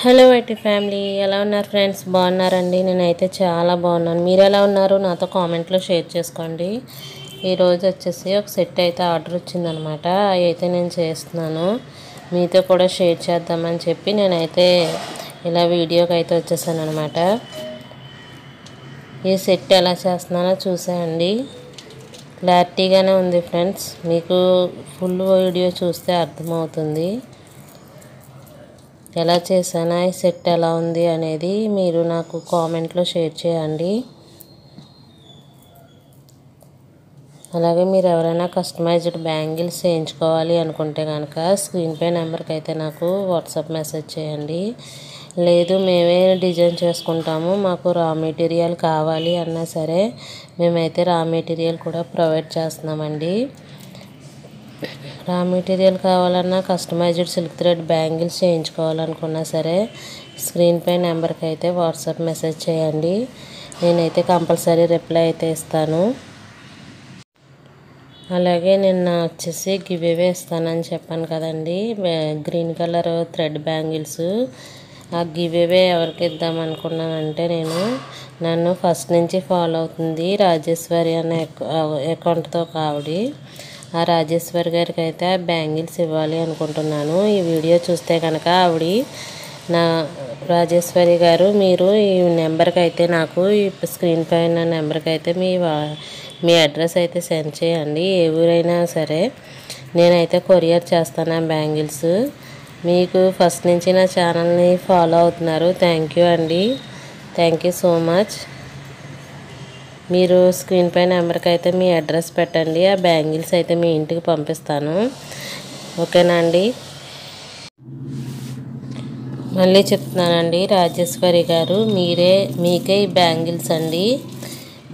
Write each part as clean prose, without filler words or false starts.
Hello IT family, ఎలా ఉన్నారు friends? బాగున్నారండి? నేనైతే చాలా బాగున్నాను. మీరు ఎలా ఉన్నారు? నాతో కామెంట్లో షేర్ చేసుకోండి. ఈరోజు వచ్చేసి ఒక సెట్ అయితే ఆర్డర్ వచ్చిందనమాట. అవి అయితే నేను చేస్తున్నాను, మీతో కూడా షేర్ చేద్దామని చెప్పి నేనైతే ఇలా వీడియోకి అయితే వచ్చేసాను అనమాట. ఈ సెట్ ఎలా చేస్తున్నానో చూసేయండి. క్లారిటీగానే ఉంది ఫ్రెండ్స్, మీకు ఫుల్ వీడియో చూస్తే అర్థమవుతుంది. ఎలా చేశానా, ఈ సెట్ ఎలా ఉంది అనేది మీరు నాకు కామెంట్లో షేర్ చేయండి. అలాగే మీరు ఎవరైనా కస్టమైజ్డ్ బ్యాంగిల్స్ చేయించుకోవాలి అనుకుంటే కనుక స్క్రీన్ పై నెంబర్కి అయితే నాకు వాట్సాప్ మెసేజ్ చేయండి. లేదు మేమే డిజైన్ చేసుకుంటాము, మాకు రా మెటీరియల్ కావాలి అన్నా సరే మేమైతే రా మెటీరియల్ కూడా ప్రొవైడ్ చేస్తున్నామండి. రా మెటీరియల్ కావాలన్నా, కస్టమైజ్డ్ సిల్క్ థ్రెడ్ బ్యాంగిల్స్ చేయించుకోవాలనుకున్నా సరే స్క్రీన్ పై నెంబర్కి అయితే వాట్సాప్ మెసేజ్ చేయండి. నేనైతే కంపల్సరీ రిప్లై అయితే ఇస్తాను. అలాగే నిన్న వచ్చేసి గివ్ అవే ఇస్తానని చెప్పాను కదండి, గ్రీన్ కలర్ థ్రెడ్ బ్యాంగిల్స్. ఆ గివ్ అవే ఎవరికి ఇద్దాం అనుకున్నానంటే, నన్ను ఫస్ట్ నుంచి ఫాలో అవుతుంది రాజేశ్వరి అనే అకౌంట్తో కావడి. ఆ రాజేశ్వరి గారికి అయితే బ్యాంగిల్స్ ఇవ్వాలి అనుకుంటున్నాను. ఈ వీడియో చూస్తే కనుక రాజేశ్వరి గారు, మీరు ఈ నెంబర్కి అయితే నాకు ఈ స్క్రీన్ పైన నెంబర్కి అయితే మీ అడ్రస్ అయితే సెండ్ చేయండి. ఏ ఊరైనా సరే నేనైతే కొరియర్ చేస్తాను ఆ బ్యాంగిల్స్. మీకు ఫస్ట్ నుంచి నా ఛానల్ని ఫాలో అవుతున్నారు, థ్యాంక్ యూ అండి, థ్యాంక్ యూ సో మచ్. మీరు స్క్రీన్ పై నెంబర్కి అయితే మీ అడ్రస్ పెట్టండి, ఆ బ్యాంగిల్స్ అయితే మీ ఇంటికి పంపిస్తాను. ఓకేనా అండి? మళ్ళీ చెప్తున్నానండి, రాజేశ్వరి గారు, మీకే ఈ బ్యాంగిల్స్ అండి.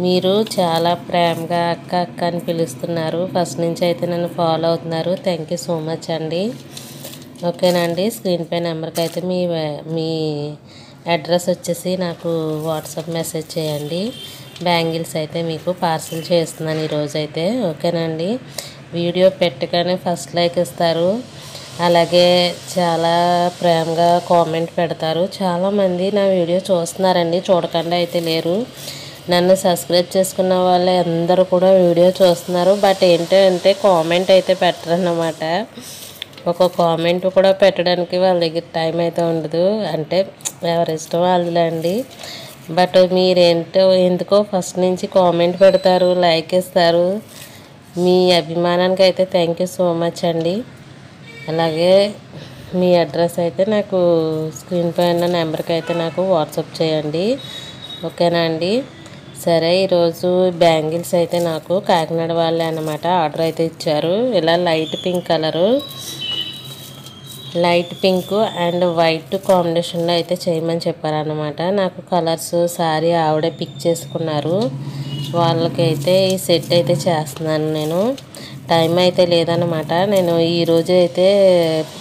మీరు చాలా ప్రేమగా అక్క అక్క అని పిలుస్తున్నారు, ఫస్ట్ నుంచి అయితే నన్ను ఫాలో అవుతున్నారు, థ్యాంక్ యూ సో మచ్ అండి. ఓకేనా అండి? స్క్రీన్ పై నెంబర్కి అయితే మీ అడ్రస్ వచ్చేసి నాకు వాట్సాప్ మెసేజ్ చేయండి. బ్యాంగిల్స్ అయితే మీకు పార్సిల్ చేస్తున్నాను ఈరోజైతే. ఓకేనండి? వీడియో పెట్టగానే ఫస్ట్ లైక్ ఇస్తారు, అలాగే చాలా ప్రేమగా కామెంట్ పెడతారు. చాలామంది నా వీడియో చూస్తున్నారండి, చూడకుండా అయితే లేరు. నన్ను సబ్స్క్రైబ్ చేసుకున్న వాళ్ళు అందరూ కూడా వీడియో చూస్తున్నారు, బట్ ఏంటంటే కామెంట్ అయితే పెట్టరన్నమాట. ఒక కామెంట్ కూడా పెట్టడానికి వాళ్ళ దగ్గర టైం అయితే ఉండదు, అంటే ఎవరి ఇష్టం వాళ్ళండి. బట్ మీరేంటో ఎందుకో ఫస్ట్ నుంచి కామెంట్ పెడతారు, లైక్ ఇస్తారు. మీ అభిమానానికి అయితే థ్యాంక్ యూ సో మచ్ అండి. అలాగే మీ అడ్రస్ అయితే నాకు స్క్రీన్ పైన నెంబర్కి అయితే నాకు వాట్సాప్ చేయండి. ఓకేనా అండి? సరే, ఈరోజు బ్యాంగిల్స్ అయితే నాకు కాకినాడ వాళ్ళే అన్నమాట ఆర్డర్ అయితే ఇచ్చారు. ఇలా లైట్ పింక్ అండ్ వైట్ కాంబినేషన్లో అయితే చేయమని చెప్పారనమాట. నాకు కలర్స్ సారీ ఆవిడే పిక్ చేసుకున్నారు, వాళ్ళకైతే ఈ సెట్ అయితే చేస్తున్నాను నేను. టైం అయితే లేదనమాట, నేను ఈరోజు అయితే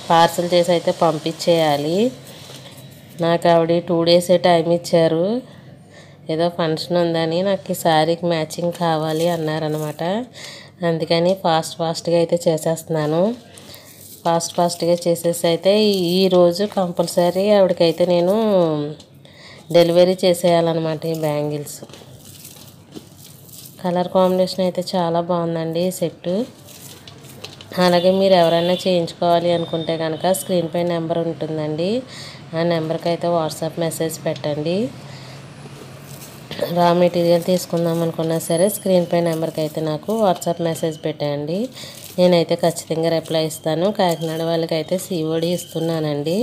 పార్సల్ చేసి అయితే పంపించేయాలి. నాకు ఆవిడ 2 days టైం ఇచ్చారు, ఏదో ఫంక్షన్ ఉందని నాకు ఈ శారీకి మ్యాచింగ్ కావాలి అన్నారనమాట. అందుకని ఫాస్ట్గా అయితే చేసేస్తున్నాను. ఫాస్ట్గా చేసేసి అయితే ఈరోజు కంపల్సరీ ఆవిడకైతే నేను డెలివరీ చేసేయాలన్నమాట ఈ బ్యాంగిల్స్. కలర్ కాంబినేషన్ అయితే చాలా బాగుందండి ఈ సెట్టు. అలాగే మీరు ఎవరైనా చేయించుకోవాలి అనుకుంటే కనుక స్క్రీన్ పై నెంబర్ ఉంటుందండి, ఆ నెంబర్కి అయితే వాట్సాప్ మెసేజ్ పెట్టండి. రా మెటీరియల్ తీసుకుందాం అనుకున్నా సరే స్క్రీన్ పై నెంబర్కి అయితే నాకు వాట్సాప్ మెసేజ్ పెట్టండి, నేనైతే ఖచ్చితంగా రిప్లై ఇస్తాను. కాకినాడ వాళ్ళకి అయితే COD ఇస్తున్నానండి,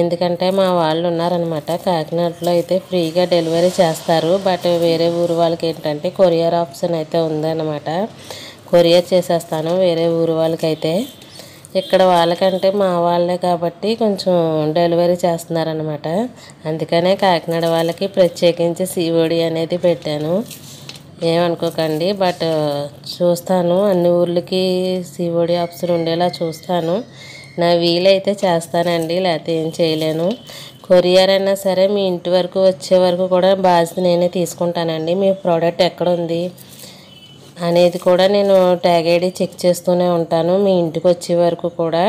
ఎందుకంటే మా వాళ్ళు ఉన్నారనమాట కాకినాడలో, అయితే ఫ్రీగా డెలివరీ చేస్తారు. బట్ వేరే ఊరు వాళ్ళకి ఏంటంటే కొరియర్ ఆప్షన్ అయితే ఉందన్నమాట, కొరియర్ చేసేస్తాను వేరే ఊరు వాళ్ళకైతే. ఇక్కడ వాళ్ళకంటే మా వాళ్ళే కాబట్టి కొంచెం డెలివరీ చేస్తున్నారనమాట, అందుకనే కాకినాడ వాళ్ళకి ప్రత్యేకించి COD అనేది పెట్టాను, ఏమనుకోకండి. బట్ చూస్తాను, అన్ని ఊర్లకి COD ఆప్షన్ ఉండేలా చూస్తాను, నా వీలైతే చేస్తానండి, లేకపోతే ఏం చేయలేను. కొరియర్ అయినా సరే మీ ఇంటి వరకు వచ్చే వరకు కూడా బాధ్యత నేనే తీసుకుంటానండి. మీ ప్రోడక్ట్ ఎక్కడ ఉంది అనేది కూడా నేను ట్యాగ్ ఐడి చెక్ చేస్తూనే ఉంటాను మీ ఇంటికి వచ్చే వరకు కూడా.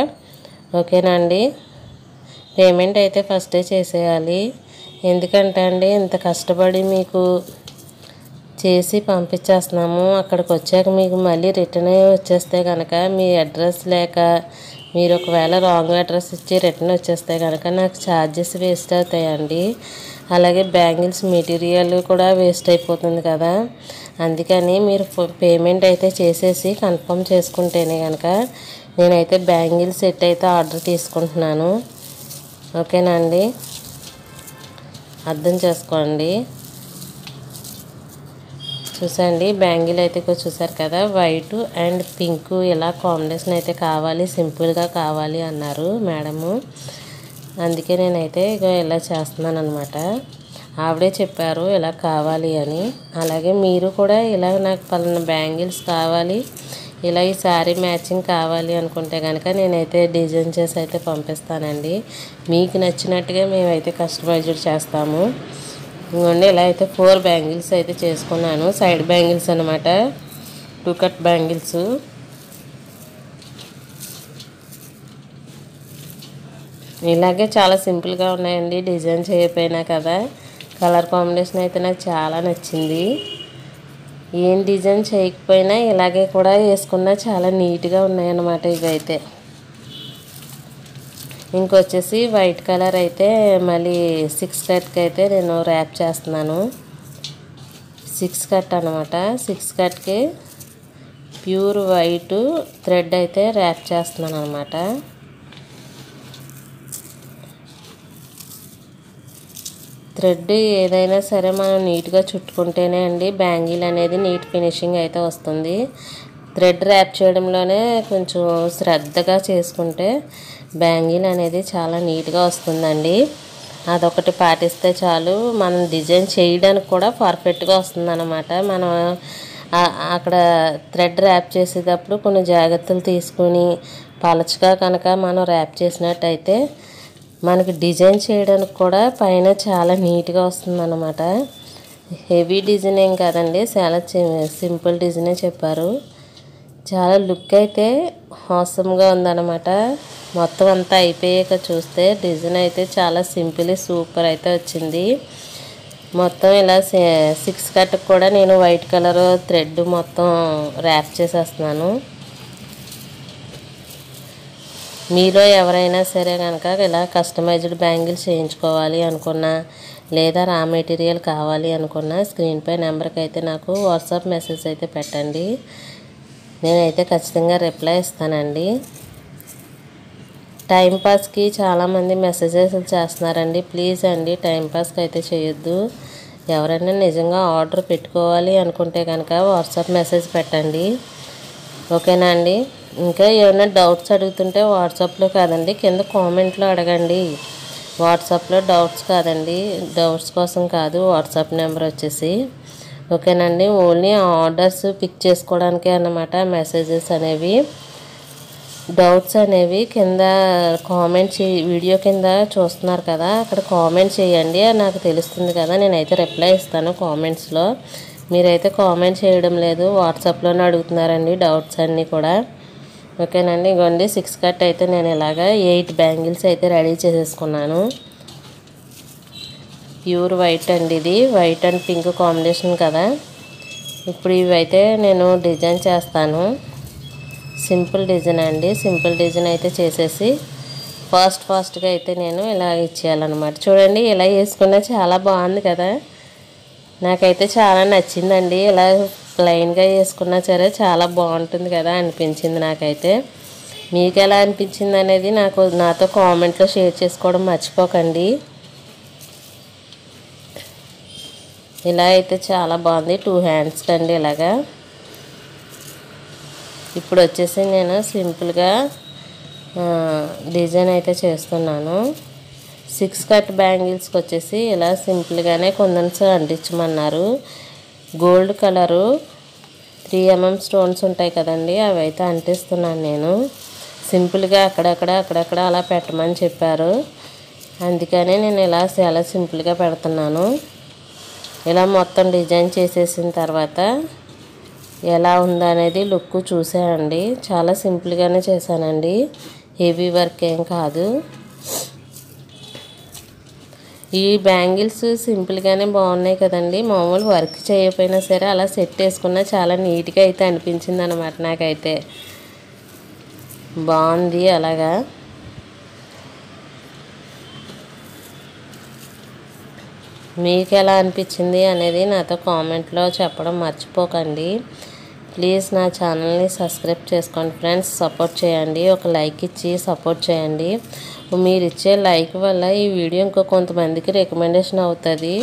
ఓకేనా అండి? పేమెంట్ అయితే ఫస్టే చేసేయాలి. ఎందుకంటే అండి ఇంత కష్టపడి మీకు చేసి పంపించేస్తున్నాము, అక్కడికి వచ్చాక మీకు మళ్ళీ రిటర్న్ వచ్చేస్తే కనుక మీ అడ్రస్ లేక మీరు ఒకవేళ రాంగ్ అడ్రస్ ఇచ్చి రిటర్న్ వచ్చేస్తే కనుక నాకు ఛార్జెస్ వేస్ట్ అవుతాయండి. అలాగే బ్యాంగిల్స్ మెటీరియల్ కూడా వేస్ట్ అయిపోతుంది కదా. అందుకని మీరు పేమెంట్ అయితే చేసేసి కన్ఫర్మ్ చేసుకుంటేనే కనుక నేనైతే బ్యాంగిల్ సెట్ అయితే ఆర్డర్ తీసుకుంటున్నాను. ఓకేనా అండి, అర్థం చేసుకోండి. చూసండి బ్యాంగిల్ అయితే చూసారు కదా, వైట్ అండ్ పింక్ ఇలా కాంబినేషన్ అయితే కావాలి, సింపుల్గా కావాలి అన్నారు మేడము. అందుకే నేనైతే ఇలా చేస్తున్నాను అనమాట. ఆవిడే చెప్పారు ఇలా కావాలి అని. అలాగే మీరు కూడా ఇలా నాకు పలానా బ్యాంగిల్స్ కావాలి, ఇలా ఈ శారీ మ్యాచింగ్ కావాలి అనుకుంటే కనుక నేనైతే డిజైన్ చేసి అయితే పంపిస్తానండి. మీకు నచ్చినట్టుగా మేమైతే కస్టమైజ్డ్ చేస్తాము. ఇవ్వండి, ఇలా అయితే 4 బ్యాంగిల్స్ అయితే చేసుకున్నాను. సైడ్ బ్యాంగిల్స్ అనమాట, 2 కట్ బ్యాంగిల్స్. ఇలాగే చాలా సింపుల్గా ఉన్నాయండి, డిజైన్ చేయకపోయినా కదా. కలర్ కాంబినేషన్ అయితే నాకు చాలా నచ్చింది. ఏం డిజైన్ చేయకపోయినా ఇలాగే కూడా వేసుకున్నా చాలా నీట్గా ఉన్నాయన్నమాట ఇవైతే. ఇంకొచ్చేసి వైట్ కలర్ అయితే మళ్ళీ 6 కట్కి అయితే నేను ర్యాప్ చేస్తున్నాను. 6 కట్ అనమాట. 6 కట్కి ప్యూర్ వైట్ థ్రెడ్ అయితే ర్యాప్ చేస్తున్నాను అనమాట. థ్రెడ్ ఏదైనా సరే మనం నీట్గా చుట్టుకుంటేనే అండి బ్యాంగిల్ అనేది నీట్ ఫినిషింగ్ అయితే వస్తుంది. థ్రెడ్ ర్యాప్ చేయడంలోనే కొంచెం శ్రద్ధగా చేసుకుంటే బ్యాంగిల్ అనేది చాలా నీట్గా వస్తుందండి. అదొకటి పాటిస్తే చాలు, మనం డిజైన్ చేయడానికి కూడా పర్ఫెక్ట్గా వస్తుందన్నమాట. మనం అక్కడ థ్రెడ్ ర్యాప్ చేసేటప్పుడు కొన్ని జాగ్రత్తలు తీసుకుని పలచగా కనుక మనం ర్యాప్ చేసినట్టయితే మనకి డిజైన్ చేయడానికి కూడా పైన చాలా నీట్గా వస్తుందన్నమాట. హెవీ డిజైన్ ఏం కాదండి, చాలా సింపుల్ డిజైనే చెప్పారు. చాలా లుక్ అయితే హాసమ్గా ఉందన్నమాట. మొత్తం అంతా అయిపోయాక చూస్తే డిజైన్ అయితే చాలా సింపుల్ సూపర్ అయితే వచ్చింది. మొత్తం ఇలా 6 కట్ కూడా నేను వైట్ కలర్ థ్రెడ్ మొత్తం ర్యాప్ చేసేస్తున్నాను. మీలో ఎవరైనా సరే కనుక ఇలా కస్టమైజ్డ్ బ్యాంగిల్స్ చేయించుకోవాలి అనుకున్నా లేదా రా మెటీరియల్ కావాలి అనుకున్నా స్క్రీన్పై నెంబర్కి అయితే నాకు వాట్సాప్ మెసేజ్ అయితే పెట్టండి. నేనైతే ఖచ్చితంగా రిప్లై ఇస్తానండి. టైంపాస్కి చాలామంది మెసేజెస్ చేస్తున్నారండి. ప్లీజ్ అండి టైంపాస్కి అయితే చేయొద్దు. ఎవరైనా నిజంగా ఆర్డర్ పెట్టుకోవాలి అనుకుంటే కనుక వాట్సాప్ మెసేజ్ పెట్టండి. ఓకేనా అండి. ఇంకా ఏమైనా డౌట్స్ అడుగుతుంటే వాట్సాప్లో కాదండి, కింద కామెంట్లో అడగండి. వాట్సాప్లో డౌట్స్ కాదండి, డౌట్స్ కోసం కాదు వాట్సాప్ నెంబర్ వచ్చేసి. ఓకేనండి. ఓన్లీ ఆర్డర్స్ పిక్ చేసుకోవడానికే అన్నమాట మెసేజెస్ అనేవి. డౌట్స్ అనేవి కింద కామెంట్ వీడియో కింద చూస్తున్నారు కదా, అక్కడ కామెంట్ చేయండి, నాకు తెలుస్తుంది కదా, నేనైతే రిప్లై ఇస్తాను కామెంట్స్లో. మీరైతే కామెంట్ చేయడం లేదు, వాట్సాప్లోనే అడుగుతున్నారండి డౌట్స్ అన్నీ కూడా. ఓకేనండి. ఇగోండి 6 కట్ అయితే నేను ఇలాగా 8 బ్యాంగిల్స్ అయితే రెడీ చేసేసుకున్నాను. ప్యూర్ వైట్ అండి, ఇది వైట్ అండ్ పింక్ కాంబినేషన్ కదా. ఇప్పుడు ఇవైతే నేను డిజైన్ చేస్తాను. సింపుల్ డిజైన్ అండి, సింపుల్ డిజైన్ అయితే చేసేసి ఫాస్ట్గా అయితే నేను ఇలా ఇచ్చేయాలన్నమాట. చూడండి ఇలా వేసుకున్నా చాలా బాగుంది కదా, నాకైతే చాలా నచ్చిందండి. ఇలా ప్లెయిన్గా వేసుకున్నా సరే చాలా బాగుంటుంది కదా అనిపించింది నాకైతే. మీకు ఎలా అనిపించింది అనేది నాతో కామెంట్లో షేర్ చేసుకోవడం మర్చిపోకండి. ఇలా అయితే చాలా బాగుంది, 2 హ్యాండ్స్కి అండి ఇలాగా. ఇప్పుడు వచ్చేసి నేను సింపుల్గా డిజైన్ అయితే చేస్తున్నాను. 6 కట్ బ్యాంగిల్స్కి వచ్చేసి ఇలా సింపుల్గానే కొందన్స్ అంటించమన్నారు. గోల్డ్ కలరు 3 mm స్టోన్స్ ఉంటాయి కదండి, అవి అయితే అంటిస్తున్నాను నేను. సింపుల్గా అక్కడక్కడ అలా పెట్టమని చెప్పారు, అందుకని నేను ఇలా చాలా సింపుల్గా పెడుతున్నాను. ఇలా మొత్తం డిజైన్ చేసేసిన తర్వాత ఎలా ఉందనేది లుక్ చూసేయండి. చాలా సింపుల్గానే చేశానండి, హెవీ వర్క్ ఏం కాదు. ఈ బ్యాంగిల్స్ సింపుల్గానే బాగున్నాయి కదండి. మామూలు వర్క్ చేయకపోయినా సరే అలా సెట్ వేసుకున్నా చాలా నీట్గా అయితే అనిపించింది అనమాట. నాకైతే బాగుంది. అలాగా మీకు ఎలా అనిపించింది అనేది నాతో కామెంట్లో చెప్పడం మర్చిపోకండి. ప్లీజ్ నా ఛానల్ని సబ్స్క్రైబ్ చేసుకోండి ఫ్రెండ్స్. సపోర్ట్ చేయండి, ఒక లైక్ ఇచ్చి సపోర్ట్ చేయండి. మీరు ఇచ్చే లైక్ వల్ల ఈ వీడియో ఇంకో కొంతమందికి రికమెండేషన్ అవుతుంది.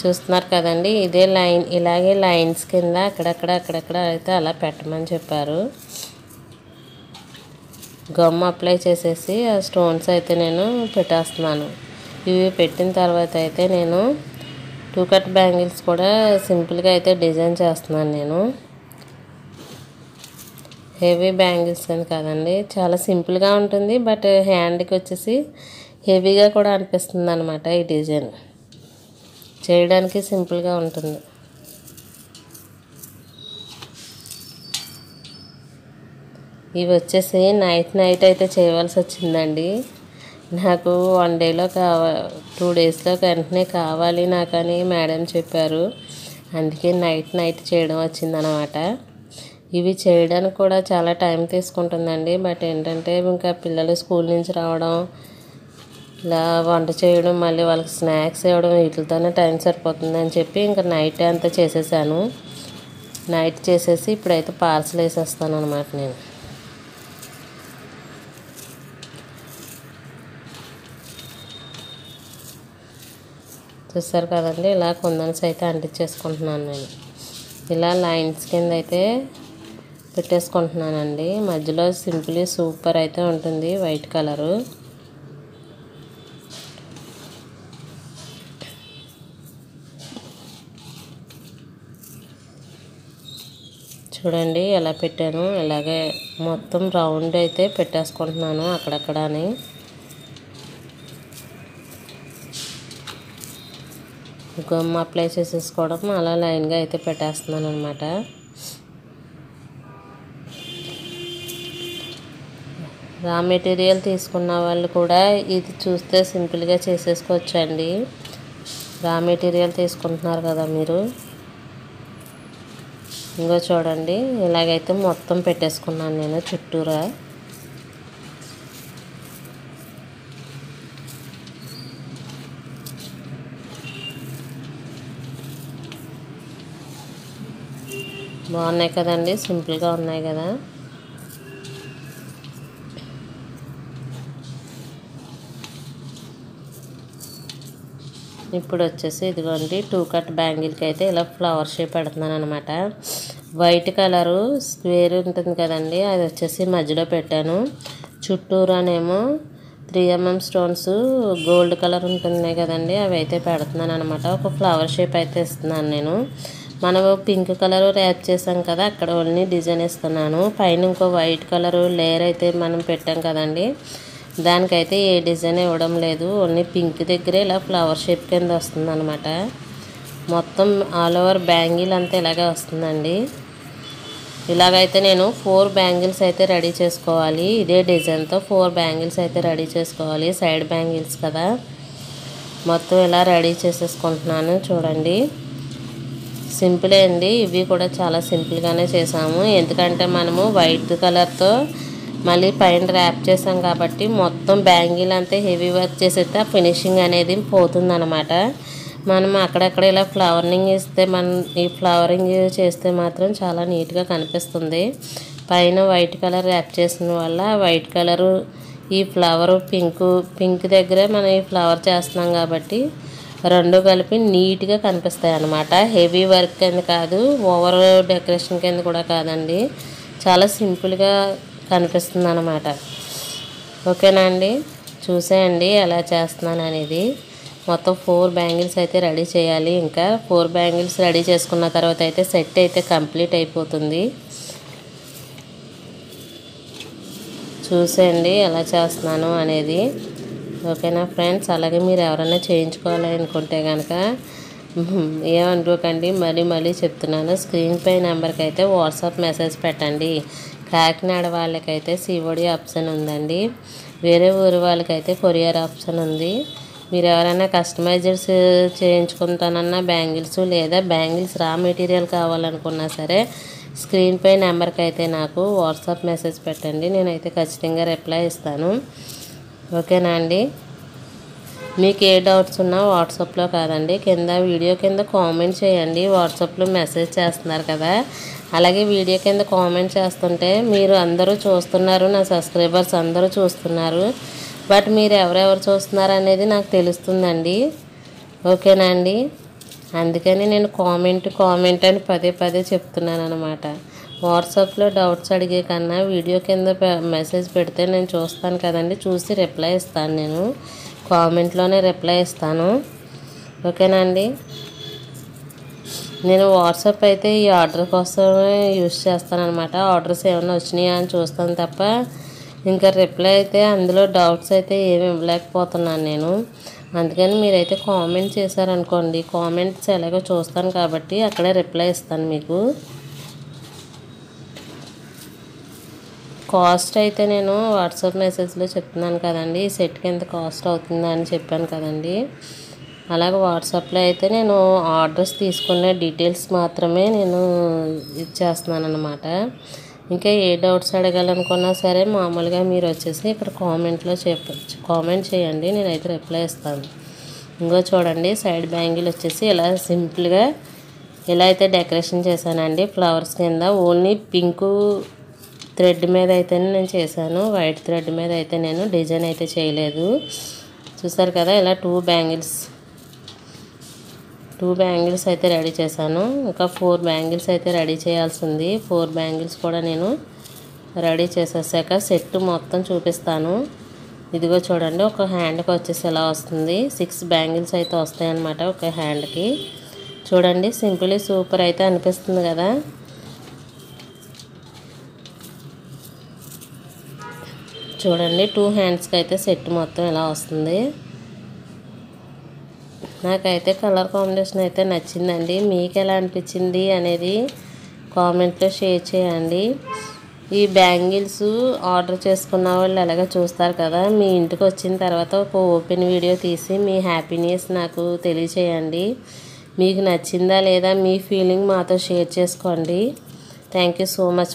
చూస్తున్నారు కదండి, ఇదే లైన్, ఇలాగే లైన్స్ కింద అక్కడక్కడ అయితే అలా పెట్టమని చెప్పారు. గమ్ అప్లై చేసేసి ఆ స్టోన్స్ అయితే నేను పెట్టేస్తున్నాను. ఇవి పెట్టిన తర్వాత అయితే నేను 2 కట్ బ్యాంగిల్స్ కూడా సింపుల్గా అయితే డిజైన్ చేస్తున్నాను. నేను హెవీ బ్యాంగిల్స్ అని కాదండి, చాలా సింపుల్గా ఉంటుంది. బట్ హ్యాండ్కి వచ్చేసి హెవీగా కూడా అనిపిస్తుంది అనమాట. ఈ డిజైన్ చేయడానికి సింపుల్గా ఉంటుంది. ఇవి వచ్చేసి నైట్ అయితే చేయవలసి వచ్చిందండి. నాకు 1 డేలో 2 డేస్లో వెంటనే కావాలి నాకని మేడం చెప్పారు. అందుకే నైట్ చేయడం వచ్చిందనమాట. ఇవి చేయడానికి కూడా చాలా టైం తీసుకుంటుందండి. బట్ ఏంటంటే ఇంకా పిల్లలు స్కూల్ నుంచి రావడం, ఇలా వంట చేయడం, మళ్ళీ వాళ్ళకి స్నాక్స్ ఇవ్వడం, వీటితోనే టైం సరిపోతుందని చెప్పి ఇంకా నైట్ అంతా చేసేసాను. నైట్ చేసేసి ఇప్పుడైతే పార్సల్ వేసేస్తాను అనమాట. నేను చూస్తారు కదండి, ఇలా కుందన్స్ అయితే అంటించేసుకుంటున్నాను. నేను ఇలా లైన్స్ కింద అయితే పెట్టేసుకుంటున్నానండి. మధ్యలో సింపుల్లీ సూపర్ అయితే ఉంటుంది వైట్ కలరు. చూడండి ఎలా పెట్టాను. ఇలాగే మొత్తం రౌండ్ అయితే పెట్టేసుకుంటున్నాను అక్కడక్కడని. గమ్ అప్లై చేసేసుకోవడం, అలా లైన్గా అయితే పెట్టేస్తున్నాను అనమాట. రా మెటీరియల్ తీసుకున్న వాళ్ళు కూడా ఇది చూస్తే సింపుల్గా చేసేసుకోవచ్చండి. రా మెటీరియల్ తీసుకుంటున్నారు కదా మీరు. ఇంకో చూడండి, ఇలాగైతే మొత్తం పెట్టేసుకున్నాను నేను చుట్టూరా. బాగున్నాయి కదండి, సింపుల్గా ఉన్నాయి కదా. ఇప్పుడు వచ్చేసి ఇదిగోండి 2 కట్ బ్యాంగిల్కి అయితే ఇలా ఫ్లవర్ షేప్ పెడుతున్నాను అనమాట. వైట్ కలరు స్క్వేర్ ఉంటుంది కదండి, అది వచ్చేసి మధ్యలో పెట్టాను. చుట్టూరానేమో 3mm స్టోన్స్ గోల్డ్ కలర్ ఉంటున్నాయి కదండి, అవి అయితే పెడుతున్నాను అనమాట. ఒక ఫ్లవర్ షేప్ అయితే ఇస్తున్నాను నేను. మనం పింక్ కలర్ ర్యాప్ చేసాం కదా, అక్కడ ఓన్లీ డిజైన్ ఇస్తున్నాను. పైన ఇంకో వైట్ కలర్ లేయర్ అయితే మనం పెట్టాం కదండి, దానికైతే ఏ డిజైన్ ఇవ్వడం లేదు. ఓన్లీ పింక్ దగ్గరే ఇలా ఫ్లవర్ షేప్ కింద వస్తుంది అనమాట. మొత్తం ఆల్ ఓవర్ బ్యాంగిల్ అంతా ఇలాగే వస్తుందండి. ఇలాగైతే నేను 4 బ్యాంగిల్స్ అయితే రెడీ చేసుకోవాలి. ఇదే డిజైన్తో 4 బ్యాంగిల్స్ అయితే రెడీ చేసుకోవాలి. సైడ్ బ్యాంగిల్స్ కదా, మొత్తం ఇలా రెడీ చేసేసుకుంటున్నాను. చూడండి, సింపులే అండి. ఇవి కూడా చాలా సింపుల్గానే చేసాము. ఎందుకంటే మనము వైట్ కలర్తో మళ్ళీ పైన ర్యాప్ చేసాం కాబట్టి మొత్తం బ్యాంగిల్ అంతా హెవీ వర్క్ చేసేస్తే ఫినిషింగ్ అనేది పోతుందన్నమాట. మనం అక్కడక్కడ ఇలా ఫ్లవరింగ్ ఇస్తే, ఈ ఫ్లవరింగ్ చేస్తే మాత్రం చాలా నీట్గా కనిపిస్తుంది. పైన వైట్ కలర్ ర్యాప్ చేసిన వల్ల వైట్ కలరు, ఈ ఫ్లవరు పింక్ దగ్గర మనం ఈ ఫ్లవర్ చేస్తున్నాం కాబట్టి రెండు కలిపి నీట్గా కనిపిస్తాయి అన్నమాట. హెవీ వర్క్ కింద కాదు, ఓవర్ డెకరేషన్ కింద కూడా కాదండి, చాలా సింపుల్గా కనిపిస్తుంది అన్నమాట. ఓకేనా అండి, చూసేయండి ఎలా చేస్తున్నాను అనేది. మొత్తం 4 బ్యాంగిల్స్ అయితే రెడీ చేయాలి. ఇంకా 4 బ్యాంగిల్స్ రెడీ చేసుకున్న తర్వాత అయితే సెట్ అయితే కంప్లీట్ అయిపోతుంది. చూసేయండి ఎలా చేస్తున్నాను అనేది. ఓకేనా ఫ్రెండ్స్, అలాగే మీరు ఎవరైనా చేయించుకోవాలి అనుకుంటే కనుక ఏమనుకోకండి, మళ్ళీ చెప్తున్నాను. స్క్రీన్ పై నెంబర్కి అయితే వాట్సాప్ మెసేజ్ పెట్టండి. కాకినాడ వాళ్ళకైతే సిఓడి ఆప్షన్ ఉందండి, వేరే ఊరు వాళ్ళకైతే కొరియర్ ఆప్షన్ ఉంది. మీరు ఎవరైనా కస్టమైజర్స్ చేయించుకుంటానన్నా బ్యాంగిల్స్, లేదా బ్యాంగిల్స్ రా మెటీరియల్ కావాలనుకున్నా సరే స్క్రీన్ పై నెంబర్కి అయితే నాకు వాట్సాప్ మెసేజ్ పెట్టండి, నేనైతే ఖచ్చితంగా రిప్లై ఇస్తాను. ఓకేనా అండి? మీకు ఏ డౌట్స్ ఉన్నా వాట్సాప్లో కాదండి, కింద వీడియో కింద కామెంట్ చేయండి. వాట్సాప్లో మెసేజ్ చేస్తున్నారు కదా, అలాగే వీడియో కింద కామెంట్ చేస్తుంటే మీరు అందరూ చూస్తున్నారు, నా సబ్స్క్రైబర్స్ అందరూ చూస్తున్నారు, బట్ మీరు ఎవరెవరు చూస్తున్నారు అనేది నాకు తెలుస్తుందండి. ఓకేనా అండి? అందుకని నేను కామెంట్ అని పదే చెప్తున్నాను అనమాట. వాట్సాప్లో డౌట్స్ అడిగే కన్నా వీడియో కింద మెసేజ్ పెడితే నేను చూస్తాను కదండి, చూసి రిప్లై ఇస్తాను. నేను కామెంట్లోనే రిప్లై ఇస్తాను. ఓకేనా అండి? నేను వాట్సాప్ అయితే ఈ ఆర్డర్ కోసమే యూజ్ చేస్తాను అనమాట. ఆర్డర్స్ ఏమైనా వచ్చినాయా అని చూస్తాను తప్ప ఇంకా రిప్లై అయితే అందులో డౌట్స్ అయితే ఏమి ఇవ్వలేకపోతున్నాను నేను. అందుకని మీరైతే కామెంట్ చేశారనుకోండి, కామెంట్స్ ఎలాగో చూస్తాను కాబట్టి అక్కడే రిప్లై ఇస్తాను మీకు. కాస్ట్ అయితే నేను వాట్సాప్ మెసేజ్లో చెప్తున్నాను కదండి, ఈ సెట్కి ఎంత కాస్ట్ అవుతుందా అని చెప్పాను కదండి. అలాగే వాట్సాప్లో అయితే నేను ఆర్డర్స్ తీసుకునే డీటెయిల్స్ మాత్రమే నేను ఇచ్చేస్తున్నాను అనమాట. ఇంకా ఏ డౌట్స్ అడగాలనుకున్నా సరే మామూలుగా మీరు వచ్చేసి ఇక్కడ కామెంట్ చేయండి, నేనైతే రిప్లై ఇస్తాను. ఇంకో చూడండి, సైడ్ బ్యాంగిల్ వచ్చేసి ఇలా సింపుల్గా ఇలా అయితే డెకరేషన్ చేశానండి. ఫ్లవర్స్ కింద ఓన్లీ పింకు థ్రెడ్ మీద అయితేనే నేను చేశాను, వైట్ థ్రెడ్ మీద అయితే నేను డిజైన్ అయితే చేయలేదు. చూసారు కదా, ఇలా టూ బ్యాంగిల్స్ అయితే రెడీ చేశాను. ఇంకా 4 బ్యాంగిల్స్ అయితే రెడీ చేయాల్సి ఉంది. 4 బ్యాంగిల్స్ కూడా నేను రెడీ చేసేసాక సెట్ మొత్తం చూపిస్తాను. ఇదిగో చూడండి, ఒక హ్యాండ్కి వచ్చేసి ఎలా వస్తుంది, 6 బ్యాంగిల్స్ అయితే వస్తాయి అన్నమాట ఒక హ్యాండ్కి. చూడండి, సింపుల్లీ సూపర్ అయితే అనిపిస్తుంది కదా. చూడండి, 2 హ్యాండ్స్కి అయితే సెట్ మొత్తం ఎలా వస్తుంది. నాకైతే కలర్ కాంబినేషన్ అయితే నచ్చిందండి. మీకు ఎలా అనిపించింది అనేది కామెంట్లో షేర్ చేయండి. ఈ బ్యాంగిల్స్ ఆర్డర్ చేసుకున్న వాళ్ళు ఎలాగో చూస్తారు కదా, మీ ఇంటికి వచ్చిన తర్వాత ఒక ఓపెన్ వీడియో తీసి మీ హ్యాపీనెస్ నాకు తెలియచేయండి. మీకు నచ్చిందా లేదా మీ ఫీలింగ్ మాతో షేర్ చేసుకోండి. Thank you so much.